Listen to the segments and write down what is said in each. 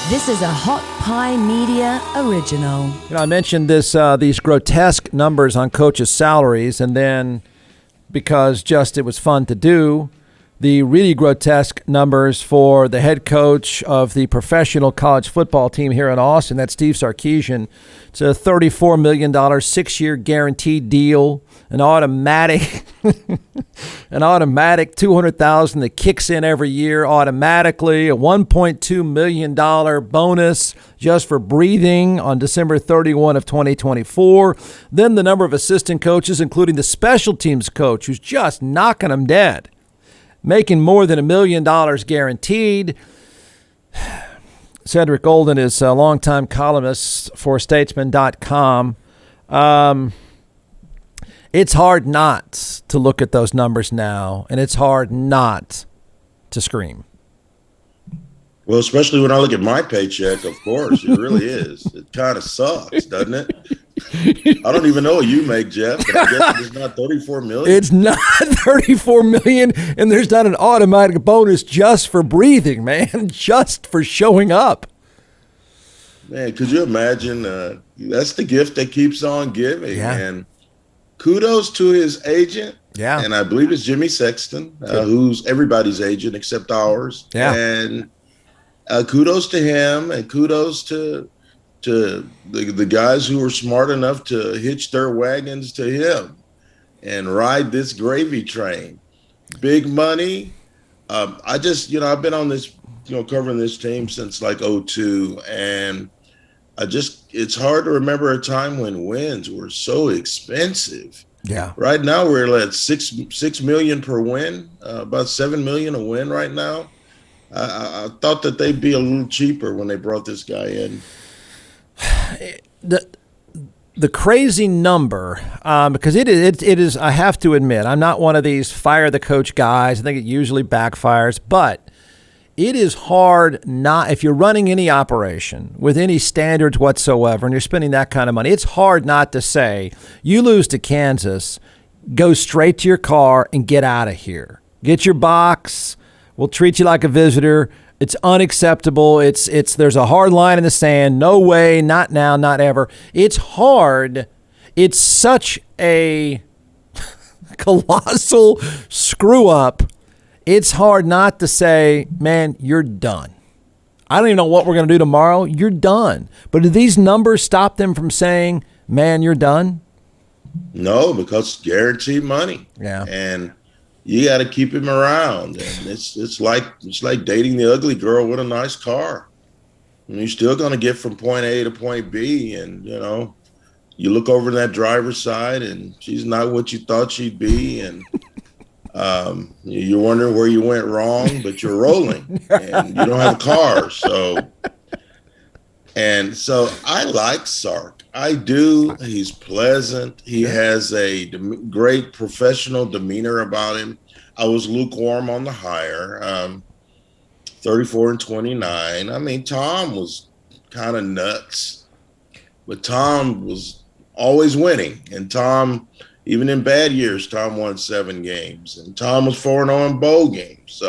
This is a Hot Pie Media original. I mentioned these grotesque numbers on coaches' salaries, and then because just it was fun to do, the really grotesque numbers for the head coach of the professional college football team here in Austin. That's Steve Sarkisian. It's a $34 million 6-year guaranteed deal, an automatic $200,000 that kicks in every year automatically, a $1.2 million bonus just for breathing on December 31 of 2024. Then the number of assistant coaches, including the special teams coach, who's just knocking them dead, making more than $1 million guaranteed. Cedric Golden is a longtime columnist for Statesman.com. It's hard not to look at those numbers now, and it's hard not to scream. Well, especially when I look at my paycheck, of course, it really is. It kind of sucks, doesn't it? I don't even know what you make, Jeff, but I guess it's not $34 million. It's not $34 million, and there's not an automatic bonus just for breathing, man, just for showing up. Man, could you imagine? That's the gift that keeps on giving. Yeah. And kudos to his agent. Yeah. And I believe it's Jimmy Sexton, who's everybody's agent except ours. Yeah. And kudos to him, and kudos to the guys who were smart enough to hitch their wagons to him and ride this gravy train. Big money. I've been on this, covering this team since like 2002, and it's hard to remember a time when wins were so expensive. Yeah. Right now we're at $6 million per win, about $7 million a win right now. I thought that they'd be a little cheaper when they brought this guy in. The crazy number, because it is, I have to admit, I'm not one of these fire the coach guys. I think it usually backfires, but it is hard not, if you're running any operation with any standards whatsoever and you're spending that kind of money, it's hard not to say, you lose to Kansas, go straight to your car and get out of here. Get your box. We'll treat you like a visitor. It's unacceptable. There's a hard line in the sand. No way, not now, not ever. It's hard. It's such a colossal screw up. It's hard not to say, man, you're done. I don't even know what we're going to do tomorrow. You're done. But do these numbers stop them from saying, man, you're done? No, because it's guaranteed money. Yeah. And you got to keep him around. And it's like dating the ugly girl with a nice car. And you're still going to get from point A to point B. And, you look over to that driver's side and she's not what you thought she'd be. And you're wondering where you went wrong, but you're rolling and you don't have a car. So I like Sark. I do. He's pleasant. He has a great professional demeanor about him. I was lukewarm on the hire. 34 and 29. I mean, Tom was kind of nuts, but Tom was always winning. And Tom, even in bad years, Tom won 7 games. And Tom was 4-0 in bowl games,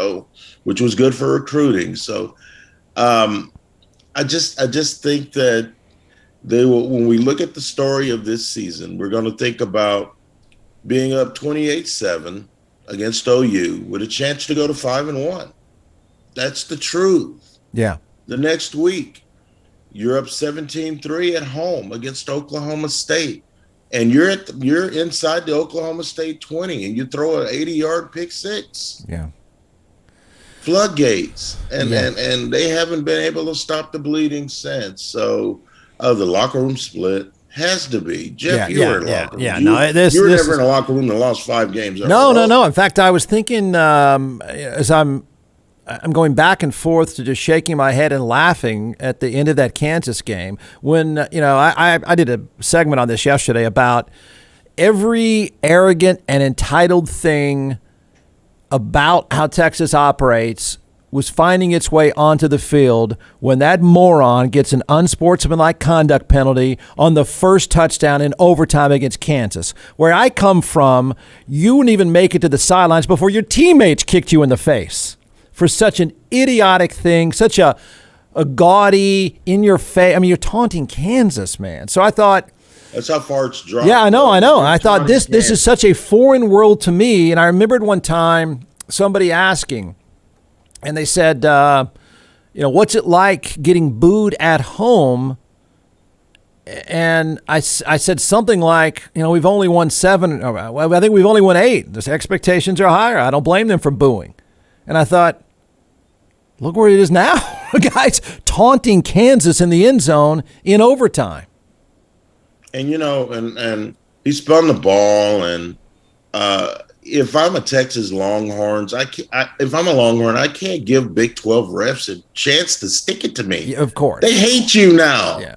which was good for recruiting. So I just think that when we look at the story of this season, we're going to think about being up 28-7 against OU with a chance to go to 5-1. That's the truth. Yeah. The next week, you're up 17-3 at home against Oklahoma State, and you're inside the Oklahoma State 20, and you throw an 80-yard pick six. Yeah. Floodgates, and they haven't been able to stop the bleeding since. So, the locker room split has to be. Jeff, you were in a locker room. Yeah, you were never in a locker room that lost 5 games. No. In fact, I was thinking as I'm going back and forth to just shaking my head and laughing at the end of that Kansas game when, I did a segment on this yesterday about every arrogant and entitled thing about how Texas operates was finding its way onto the field when that moron gets an unsportsmanlike conduct penalty on the first touchdown in overtime against Kansas. Where I come from, you wouldn't even make it to the sidelines before your teammates kicked you in the face for such an idiotic thing, such a a gaudy, in your face. I mean, you're taunting Kansas, man. So I thought, that's how far it's dropped. Yeah, I know. I thought this is such a foreign world to me. And I remembered one time somebody asking, and they said, what's it like getting booed at home? And I said something like, we've only won 7. Well, I think we've only won 8. The expectations are higher. I don't blame them for booing. And I thought, look where it is now. Guys taunting Kansas in the end zone in overtime. And, and he spun the ball. And if I'm a Texas Longhorns, if I'm a Longhorn, I can't give Big 12 refs a chance to stick it to me. Yeah, of course. They hate you now. Yeah.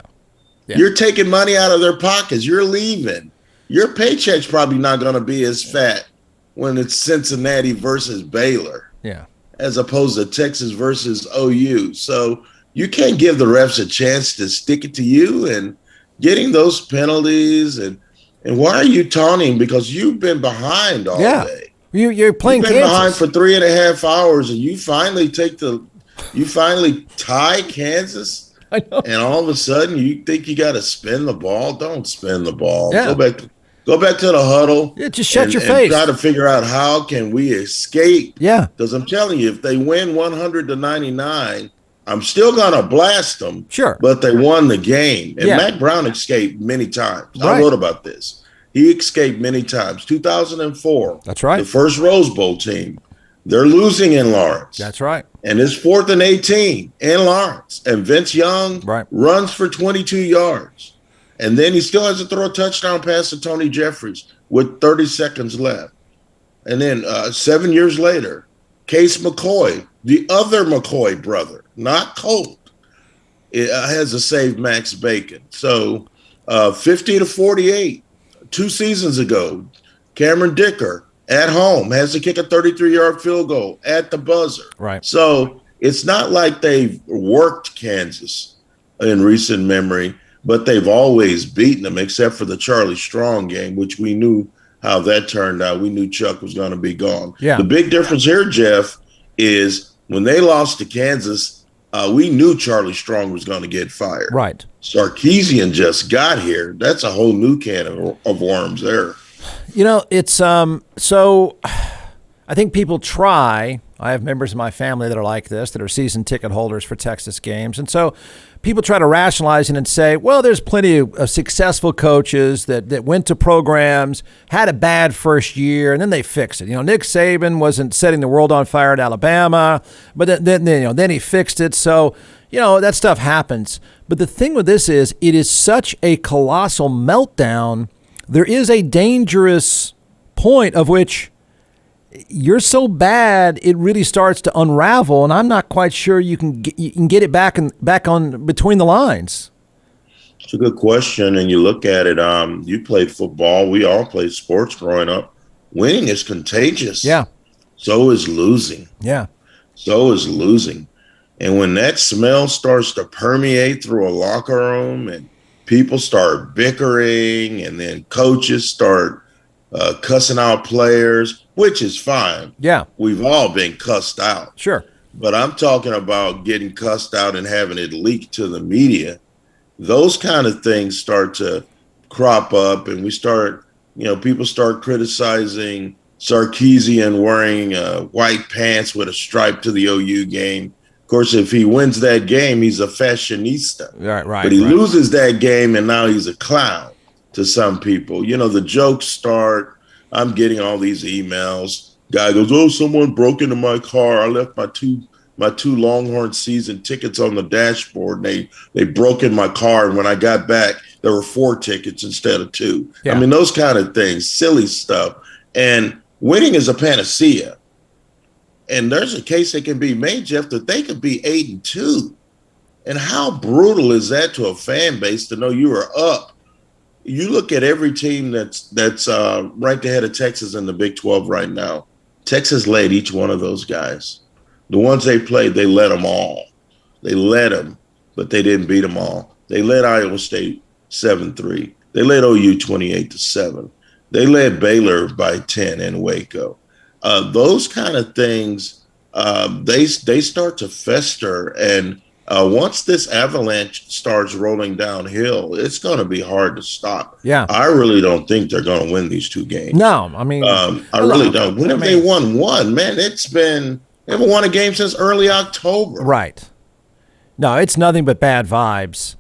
You're taking money out of their pockets. You're leaving. Your paycheck's probably not going to be as fat when it's Cincinnati versus Baylor. Yeah. As opposed to Texas versus OU. So you can't give the refs a chance to stick it to you, and getting those penalties. And why are you taunting? Because you've been behind all day. You're playing You've been Kansas. behind for 3.5 hours, and you finally tie Kansas. I know. And all of a sudden, you think you got to spin the ball? Don't spin the ball. Yeah. Go back to the huddle. Yeah, just shut your and face. Try to figure out how can we escape. Yeah. Because I'm telling you, if they win 100-99, I'm still gonna blast them. Sure. But they won the game. And Yeah. Mac Brown escaped many times. Right. I wrote about this. He escaped many times. 2004. That's right. The first Rose Bowl team. They're losing in Lawrence. That's right. And it's 4th and 18 in Lawrence. And Vince Young runs for 22 yards. And then he still has to throw a touchdown pass to Tony Jeffries with 30 seconds left. And then 7 years later, Case McCoy, the other McCoy brother, not Colt, has to save Max Bacon. So 50-48, 2 seasons ago, Cameron Dicker at home has to kick a 33-yard field goal at the buzzer. Right. So it's not like they've worked Kansas in recent memory, but they've always beaten them, except for the Charlie Strong game, which we knew how that turned out. We knew Chuck was going to be gone. Yeah. The big difference here, Jeff, is when they lost to Kansas, we knew Charlie Strong was going to get fired. Right. Sarkisian just got here. That's a whole new can of worms there. It's so I think people try. I have members of my family that are like this, that are season ticket holders for Texas games. And so people try to rationalize it and say, well, there's plenty of successful coaches that went to programs, had a bad first year, and then they fixed it. Nick Saban wasn't setting the world on fire at Alabama, but then he fixed it. So, that stuff happens. But the thing with this is, it is such a colossal meltdown. There is a dangerous point of which you're so bad it really starts to unravel, and I'm not quite sure you can get it back on between the lines. It's a good question, and you look at it. You played football. We all played sports growing up. Winning is contagious. Yeah. So is losing. Yeah. So is losing, and when that smell starts to permeate through a locker room, and people start bickering, and then coaches start cussing out players, which is fine. Yeah. We've all been cussed out. Sure. But I'm talking about getting cussed out and having it leaked to the media. Those kind of things start to crop up, and people start criticizing Sarkisian wearing white pants with a stripe to the OU game. Of course, if he wins that game, he's a fashionista. Right. But he loses that game, and now he's a clown to some people. The jokes start. I'm getting all these emails. Guy goes, "Oh, someone broke into my car. I left my two Longhorn season tickets on the dashboard. And they broke in my car, and when I got back, there were 4 tickets instead of 2." Yeah. I mean, those kind of things, silly stuff. And winning is a panacea. And there's a case that can be made, Jeff, that they could be 8-2. And how brutal is that to a fan base to know you are up? You look at every team that's ranked ahead of Texas in the Big 12 right now. Texas led each one of those guys. The ones they played, they led them all. They led them, but they didn't beat them all. They led Iowa State 7-3. They led OU 28-7. They led Baylor by 10 in Waco. Those kind of things, they start to fester, and Once this avalanche starts rolling downhill, it's going to be hard to stop. Yeah. I really don't think they're going to win these 2 games. No, I mean, I really don't. When have they won one? Man, they haven't won a game since early October. Right. No, it's nothing but bad vibes.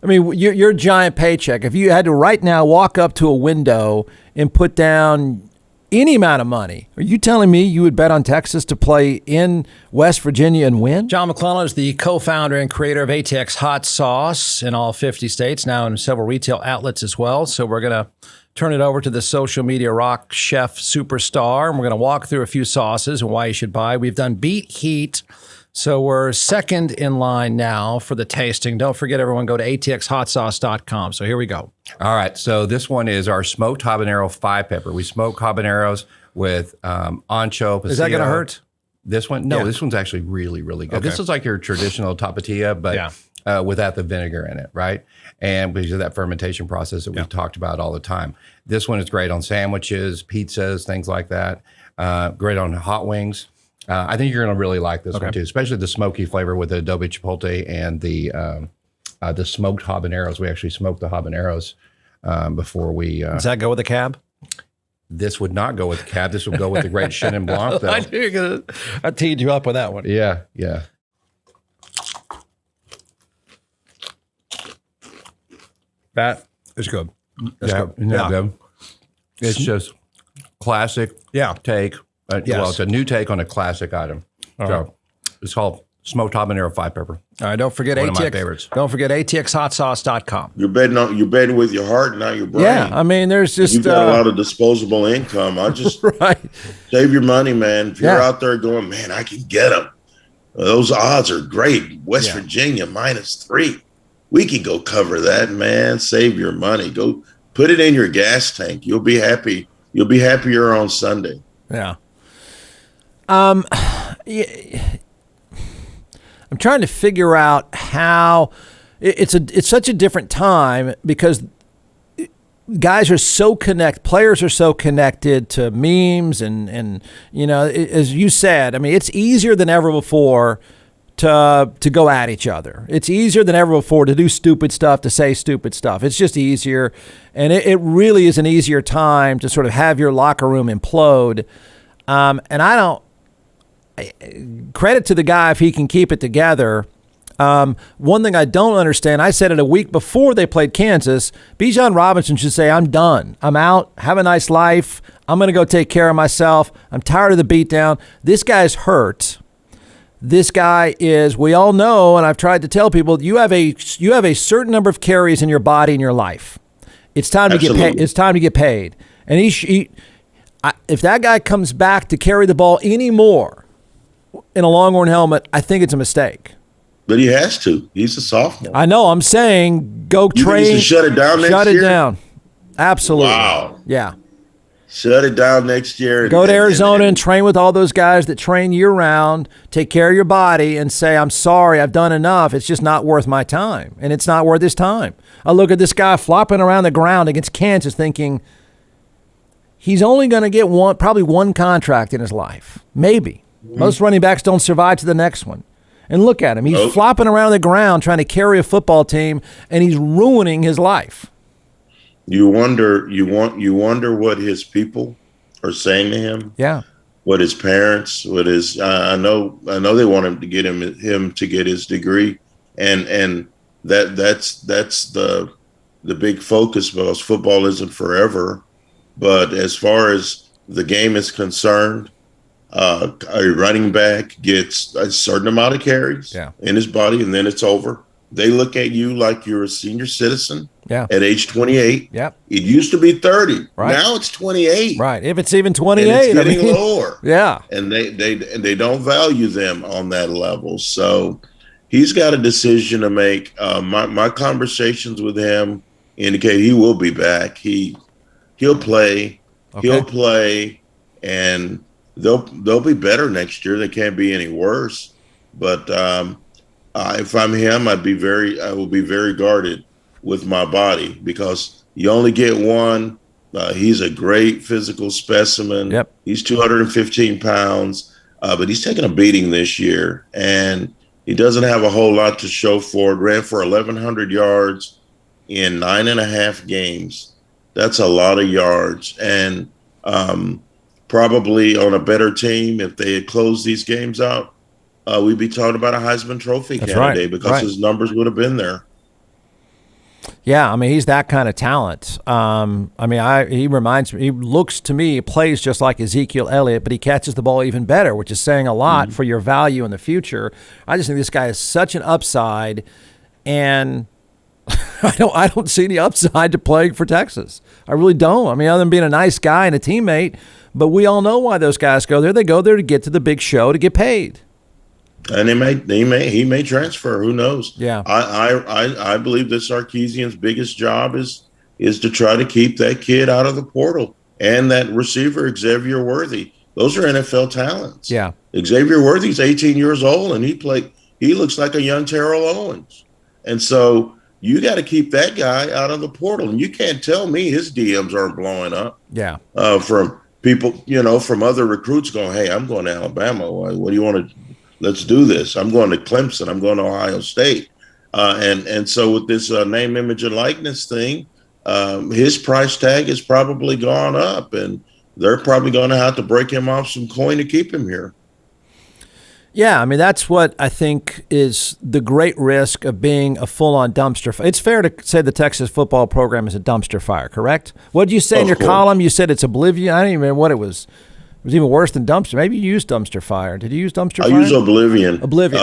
I mean, your giant paycheck, if you had to right now walk up to a window and put down any amount of money, are you telling me you would bet on Texas to play in West Virginia and win? John McClellan is the co-founder and creator of ATX Hot Sauce in all 50 states, now in several retail outlets as well. So we're going to turn it over to the social media rock chef superstar, and we're going to walk through a few sauces and why you should buy. We've done beet heat. So we're second in line now for the tasting. Don't forget, everyone, go to atxhotsauce.com. So here we go. All right. So this one is our smoked habanero 5-pepper. We smoke habaneros with ancho, Is that going to hurt? This one? No, Yeah. This one's actually really, really good. Okay. This is like your traditional tapatía, but without the vinegar in it, right? And because of that fermentation process that we've talked about all the time. This one is great on sandwiches, pizzas, things like that. Great on hot wings. I think you're going to really like this one too, especially the smoky flavor with the adobe chipotle and the smoked habaneros. We actually smoked the habaneros before we. Does that go with the cab? This would not go with the cab. This would go with the great Chenin Blanc, though. I knew you were gonna. I teed you up with that one. Yeah, yeah. That is good. That's Yeah, good. isn't that good? It's just classic take. Well, it's a new take on a classic item. So it's called smoked habanero 5-pepper. All right, don't forget One of my ATX. favorites. Don't forget atxhotsauce.com. You're betting with your heart, not your brain. Yeah, I mean, there's just You've got a lot of disposable income. I just right. save your money, man. If you're Yeah. out there going, man, I can get them. Those odds are great. West Virginia -3. We can go cover that, man. Save your money. Go put it in your gas tank. You'll be happy. You'll be happier on Sunday. Yeah. I'm trying to figure out how it's such a different time because guys are so players are so connected to memes and you know, as you said, I mean, it's easier than ever before to go at each other. It's easier than ever before to do stupid stuff, to say stupid stuff. It's just easier, and it really is an easier time to sort of have your locker room implode. And I don't. Credit to the guy if he can keep it together. One thing I don't understand, I said it a week before they played Kansas, Bijan Robinson should say, I'm done. I'm out. Have a nice life. I'm going to go take care of myself. I'm tired of the beatdown. This guy's hurt. This guy is, we all know, and I've tried to tell people, you have a certain number of carries in your body in your life. It's time to get paid. It's time to get paid. And if that guy comes back to carry the ball anymore in a Longhorn helmet, I think it's a mistake. But he has to. He's a sophomore. I know. I'm saying go train. Think he should shut it down next year? Shut it down. Absolutely. Wow. Yeah. Shut it down next year. Go to Arizona and train with all those guys that train year-round. Take care of your body and say, I'm sorry, I've done enough. It's just not worth my time, and it's not worth his time. I look at this guy flopping around the ground against Kansas thinking he's only going to get probably one contract in his life. Maybe. Most running backs don't survive to the next one. And look at him. He's flopping around the ground trying to carry a football team, and he's ruining his life. You wonder what his people are saying to him. Yeah. What his parents, what his I know they want him to get him to get his degree, and that's the big focus, because football isn't forever. But as far as the game is concerned, a running back gets a certain amount of carries in his body, and then it's over. They look at you like you're a senior citizen at age 28. Yep. It used to be 30. Right. Now it's 28. Right. If it's even 28. And it's getting lower. Yeah. And they don't value them on that level. So he's got a decision to make. My conversations with him indicate he will be back. He'll play. Okay. He'll play, and they'll be better next year. They can't be any worse. But if I'm him, I will be very guarded with my body, because you only get one. He's a great physical specimen. Yep. He's 215 pounds, but he's taking a beating this year, and He doesn't have a whole lot to show for it. Ran for 1,100 yards in 9.5 games. That's a lot of yards. And probably on a better team, if they had closed these games out, we'd be talking about a Heisman Trophy candidate because his numbers would have been there. Yeah, I mean, he's that kind of talent. He reminds me, he looks to me, plays just like Ezekiel Elliott, but he catches the ball even better, which is saying a lot for your value in the future. I just think this guy is such an upside, and I don't see any upside to playing for Texas. I really don't. I mean, other than being a nice guy and a teammate, but we all know why those guys go there. They go there to get to the big show to get paid. And he may transfer. Who knows? Yeah. I believe that Sarkisian's biggest job is to try to keep that kid out of the portal and that receiver Xavier Worthy. Those are NFL talents. Yeah. Xavier Worthy's 18 years old and he looks like a young Terrell Owens. And so you got to keep that guy out of the portal. And you can't tell me his DMs aren't blowing up. Yeah. From people, from other recruits going, hey, I'm going to Alabama. What do you want to – let's do this. I'm going to Clemson. I'm going to Ohio State. And so with this name, image, and likeness thing, his price tag has probably gone up, and they're probably going to have to break him off some coin to keep him here. Yeah, I mean, that's what I think is the great risk of being a full-on dumpster fire. It's fair to say the Texas football program is a dumpster fire, correct? What did you say in your column? You said it's oblivion. I don't even remember what it was. It was even worse than dumpster. Maybe you used dumpster fire. Did you use dumpster fire? I use oblivion. Oblivion.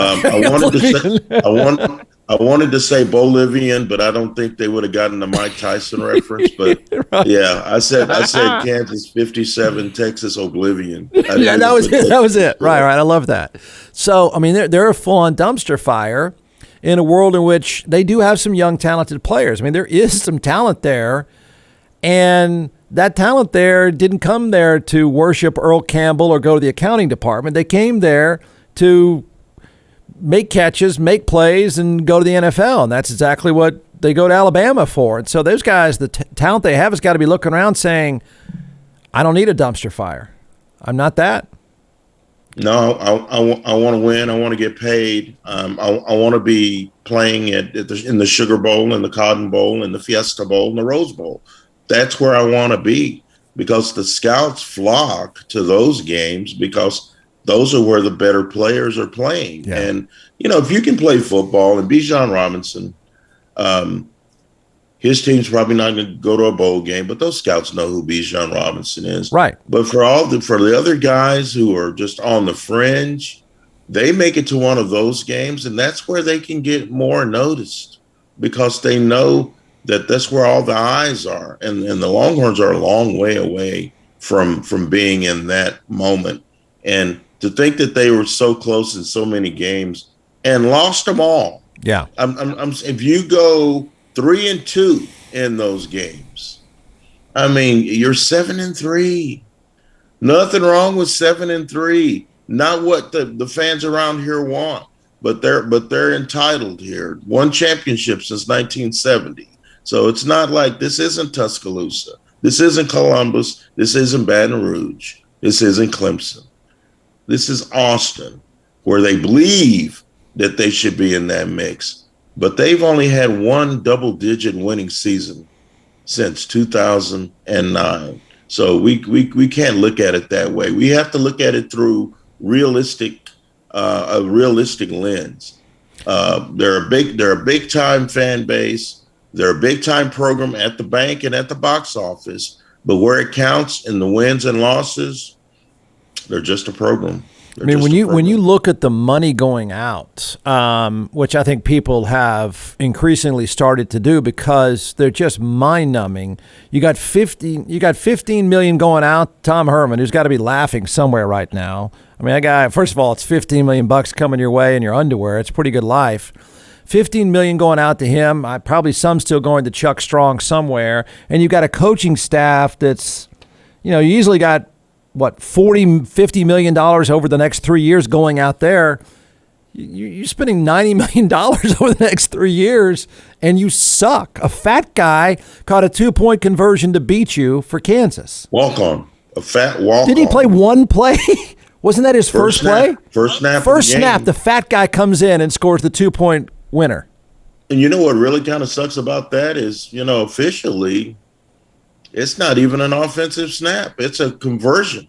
I wanted to say Bolivian, but I don't think they would have gotten the Mike Tyson reference. But yeah, I said Kansas 57, Texas oblivion. Yeah, that was it. That was it. Right. I love that. So I mean, they're a full-on dumpster fire in a world in which they do have some young, talented players. I mean, there is some talent there, and that talent there didn't come there to worship Earl Campbell or go to the accounting department. They came there to make catches, make plays, and go to the NFL. And that's exactly what they go to Alabama for. And so those guys, the talent they have has got to be looking around saying, I don't need a dumpster fire. I'm not that. No, I want to win. I want to get paid. I want to be playing in the Sugar Bowl and the Cotton Bowl and the Fiesta Bowl and the Rose Bowl. That's where I want to be, because the scouts flock to those games because those are where the better players are playing. Yeah. And, if you can play football, and Bijan Robinson, his team's probably not going to go to a bowl game, but those scouts know who Bijan Robinson is. Right. But for the other guys who are just on the fringe, they make it to one of those games, and that's where they can get more noticed because they know that's where all the eyes are. And the Longhorns are a long way away from being in that moment. And to think that they were so close in so many games and lost them all. Yeah. If you go 3-2 in those games, I mean, you're 7-3. Nothing wrong with 7-3. Not what the fans around here want, but they're entitled here. Won championship since 1970. So it's not like this isn't Tuscaloosa. This isn't Columbus. This isn't Baton Rouge. This isn't Clemson. This is Austin, where they believe that they should be in that mix. But they've only had one double-digit winning season since 2009. So we can't look at it that way. We have to look at it through a realistic lens. They're a big-time fan base. They're a big-time program at the bank and at the box office, but where it counts in the wins and losses, they're just a program. When you look at the money going out, which I think people have increasingly started to do because they're just mind-numbing. You got 15 million going out. Tom Herman, who's got to be laughing somewhere right now. I mean, that guy. First of all, it's $15 million coming your way in your underwear. It's a pretty good life. 15 million going out to him. Probably some still going to Chuck Strong somewhere. And you've got a coaching staff that's, you easily got, $40-50 million over the next 3 years going out there. You're spending $90 million over the next 3 years, and you suck. A fat guy caught a 2-point conversion to beat you for Kansas. Walk on. A fat walk on. Did he play one play? Wasn't that his first play? First snap. First snap. The fat guy comes in and scores the 2-point winner. And you know what really kind of sucks about that is, officially, it's not even an offensive snap. It's a conversion.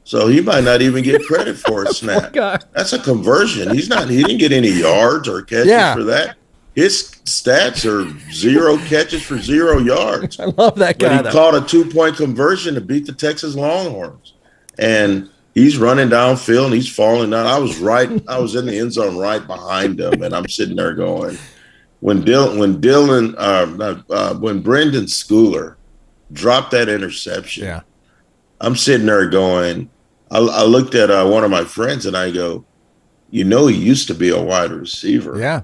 So he might not even get credit for a snap. That's a conversion. He didn't get any yards or catches for that. His stats are 0 catches for 0 yards. I love that guy. But he caught a 2-point conversion to beat the Texas Longhorns. And he's running downfield and he's falling down. I was in the end zone right behind him, and I'm sitting there going, when Brendan Schooler dropped that interception, I'm sitting there going, I looked at one of my friends and I go, he used to be a wide receiver. Yeah.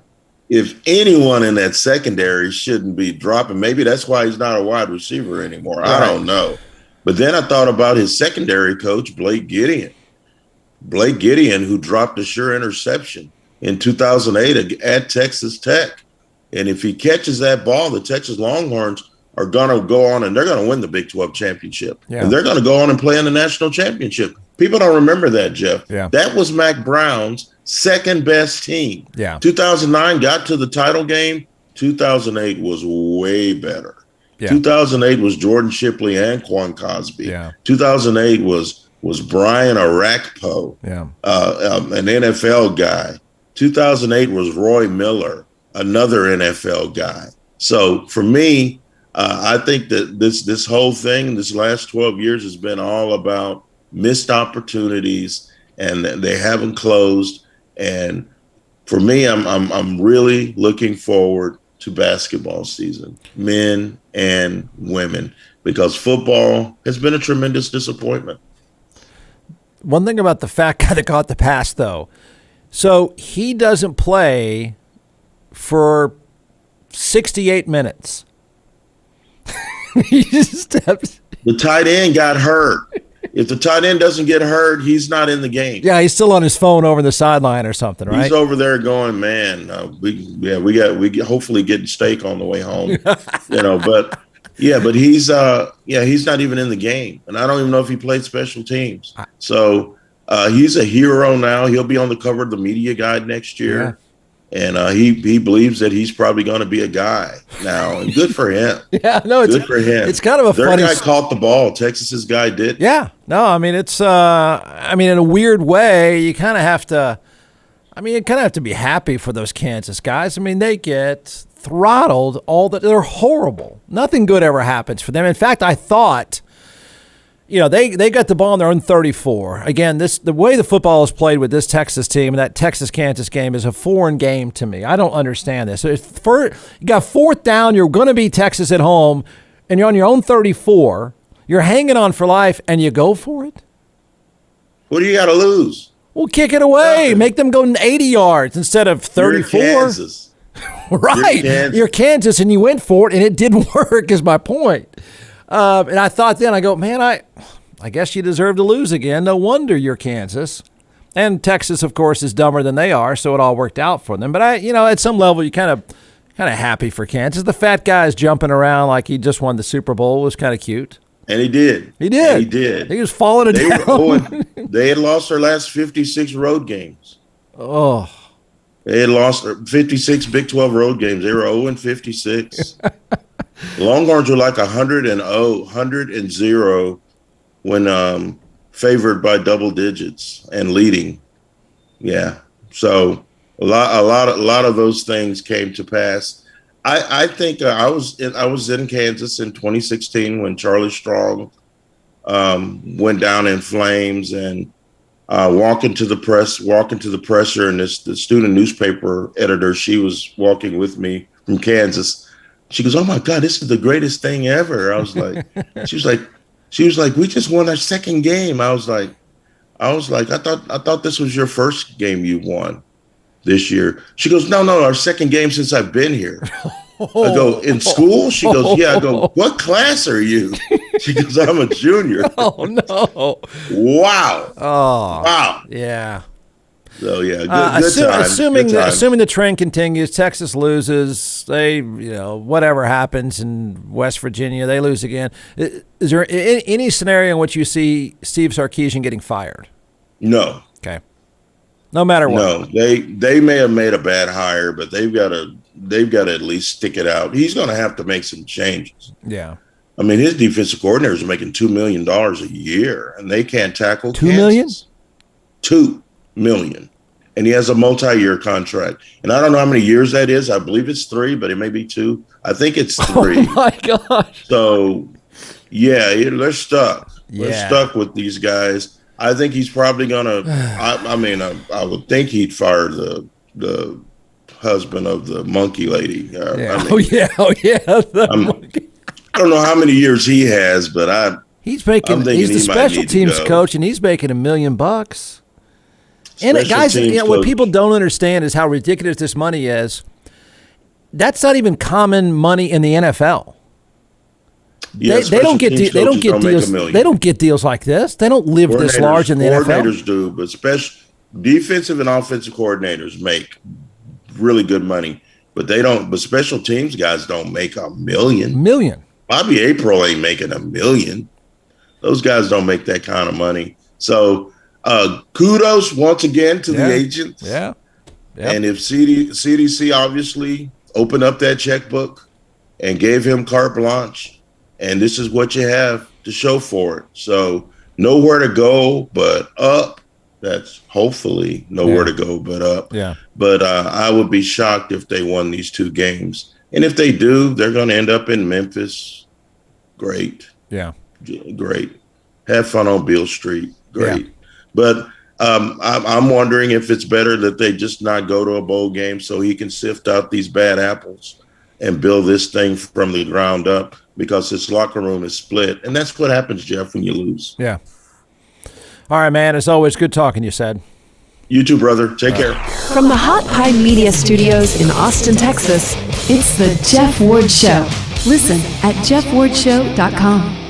If anyone in that secondary shouldn't be dropping, maybe that's why he's not a wide receiver anymore. Right. I don't know. But then I thought about his secondary coach, Blake Gideon. Blake Gideon, who dropped a sure interception in 2008 at Texas Tech. And if he catches that ball, the Texas Longhorns are going to go on and they're going to win the Big 12 championship. Yeah. And they're going to go on and play in the national championship. People don't remember that, Jeff. Yeah. That was Mac Brown's second best team. Yeah. 2009 got to the title game. 2008 was way better. Yeah. 2008 was Jordan Shipley and Quan Cosby. Yeah. 2008 was Brian Arakpo, an NFL guy. 2008 was Roy Miller, another NFL guy. So for me, I think that this whole thing, this last 12 years has been all about missed opportunities, and they haven't closed. And for me, I'm really looking forward to basketball season, men and women, because football has been a tremendous disappointment. One thing about the fat guy that caught the pass, though, so he doesn't play for 68 minutes. He just steps. The tight end got hurt. If the tight end doesn't get hurt, he's not in the game. Yeah, he's still on his phone over the sideline or something, right? He's over there going, man, we hopefully getting steak on the way home, But he's not even in the game, and I don't even know if he played special teams. So he's a hero now. He'll be on the cover of the media guide next year. And he believes that he's probably going to be a guy now, and good for him. Good for him. It's kind of a Their funny. guy caught the ball. Texas's guy did. Yeah, no, I mean it's. in a weird way, you kind of have to. You kind of have to be happy for those Kansas guys. I mean, they get throttled they're horrible. Nothing good ever happens for them. In fact, I thought. They got the ball on their own 34. Again, the way the football is played with this Texas team and that Texas-Kansas game is a foreign game to me. I don't understand this. So you got 4th down, you're going to beat Texas at home, and you're on your own 34. You're hanging on for life, and you go for it? What do you got to lose? Well, kick it away. Make them go 80 yards instead of 34. You're Kansas. Right. You're Kansas, and you went for it, and it didn't work is my point. And I thought then, I go, man, I guess you deserve to lose again. No wonder you're Kansas. And Texas, of course, is dumber than they are, so it all worked out for them. But at some level, you kind of happy for Kansas. The fat guy is jumping around like he just won the Super Bowl. It was kind of cute. And he did. He was falling it down. They had lost their last 56 road games. Oh. They had lost 56 Big 12 road games. They were 0-56. Longhorns were like 100-0 when favored by double digits and leading. Yeah. So a lot of those things came to pass. I think I was in Kansas in 2016 when Charlie Strong went down in flames, and walking to the presser, and the student newspaper editor, she was walking with me from Kansas. She goes, "Oh my God, this is the greatest thing ever." I was like, she was like, "We just won our second game." I was like, I thought this was your first game you won this year. She goes, No, our second game since I've been here. I go, "In school?" She goes, "Yeah." I go, "What class are you?" She goes, "I'm a junior." Oh no! Wow! Oh wow! Yeah. So yeah, good time. Assuming the trend continues, Texas loses. They, whatever happens in West Virginia, they lose again. Is there any scenario in which you see Steve Sarkisian getting fired? No. Okay. No matter what. No, they may have made a bad hire, but they've got to at least stick it out. He's going to have to make some changes. Yeah. I mean, his defensive coordinators are making $2 million a year, and they can't tackle $2 million? $2 million. And he has a multi-year contract. And I don't know how many years that is. I believe it's 3, but it may be 2. I think it's 3. Oh, my gosh. So, yeah, they're stuck. Yeah. They're stuck with these guys. I think he's probably going to I would think he'd fire the husband of the monkey lady. Yeah. I mean, I don't know how many years he has, but he's the special teams coach, and he's making $1 million. And guys, what people don't understand is how ridiculous this money is. That's not even common money in the NFL. Yeah, they don't get deals. They don't get deals like this. They don't live this large in the NFL. Coordinators do, but special defensive and offensive coordinators make really good money, but they don't. But special teams guys don't make $1 million. Bobby April ain't making $1 million. Those guys don't make that kind of money. So kudos once again to the agents. Yeah. Yep. And if CDC obviously opened up that checkbook and gave him carte blanche, and this is what you have to show for it. So nowhere to go but up. That's hopefully nowhere to go but up. Yeah. But I would be shocked if they won these 2 games. And if they do, they're going to end up in Memphis. Great. Yeah. Great. Have fun on Beale Street. Great. Yeah. But I'm wondering if it's better that they just not go to a bowl game so he can sift out these bad apples and build this thing from the ground up, because this locker room is split. And that's what happens, Jeff, when you lose. Yeah. All right, man. As always, good talking, you said. You too, brother. Take care. From the Hot Pie Media Studios in Austin, Texas, it's the Jeff Ward Show. Listen at jeffwardshow.com.